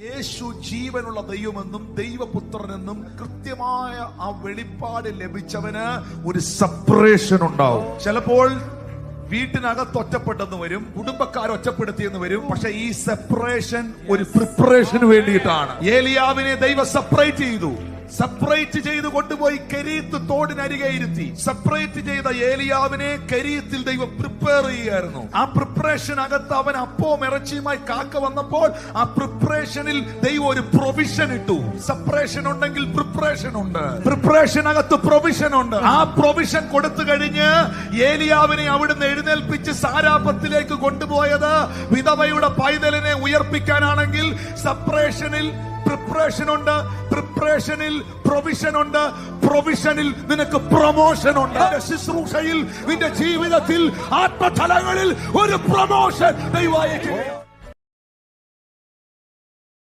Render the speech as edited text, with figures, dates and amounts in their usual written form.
യേശു ജീവനുള്ള ദൈവമെന്നും ദൈവപുത്രനെന്നും കൃത്യമായ ആ വെളിപ്പാട് ലഭിച്ചവന് ഒരു സെപ്പറേഷൻ ഉണ്ടാവും. ചിലപ്പോൾ വീട്ടിനകത്ത് ഒറ്റപ്പെട്ടെന്ന് വരും, കുടുംബക്കാർ ഒറ്റപ്പെടുത്തിയെന്ന് വരും. പക്ഷെ ഈ സെപ്പറേഷൻ ഒരു പ്രിപ്പറേഷന് വേണ്ടിയിട്ടാണ്. ഏലിയാവിനെ ദൈവം സെപ്പറേറ്റ് ചെയ്തു. സെപ്പറേറ്റ് ചെയ്ത് കൊണ്ടുപോയി കെരീത്ത് തോടിനരികെ ഇരുത്തി. സെപ്പറേറ്റ് ചെയ്ത ഏലിയാവിനെ കെരീത്തിൽ ദൈവം പ്രിപ്പയർ ചെയ്യുകയായിരുന്നു. ആ പ്രിപ്പറേഷനകത്ത് അവൻ അപ്പവും ഇറച്ചിയുമായി കാക്ക വന്നപ്പോൾ ആ പ്രിപ്പറേഷനിൽ ദൈവം ഒരു പ്രൊവിഷൻ ഇട്ടു. സെപ്പറേഷൻ ഉണ്ടെങ്കിൽ പ്രിപ്പറേഷൻ ഉണ്ട്. പ്രിപ്പറേഷനകത്ത് പ്രൊവിഷൻ ഉണ്ട്. ആ പ്രൊവിഷൻ കൊടുത്തു കഴിഞ്ഞ് ഏലിയാവിനെ അവിടുന്ന് എഴുന്നേൽപ്പിച്ച് സാരാപത്തിലേക്ക് കൊണ്ടുപോയത് വിധവയുടെ പൈതലിനെ ഉയർപ്പിക്കാനാണെങ്കിൽ സെപ്പറേഷനിൽ പ്രിപ്പറേഷൻ ഉണ്ട്, പ്രിപ്പറേഷനിൽ പ്രൊവിഷൻ ഉണ്ട്, പ്രൊവിഷനിൽ നിനക്ക് പ്രൊമോഷൻ ഉണ്ട്. ശുശ്രൂഷയിൽ നിന്റെ ജീവിതത്തിൽ ആത്മതലങ്ങളിൽ ഒരു പ്രൊമോഷൻ ദൈവം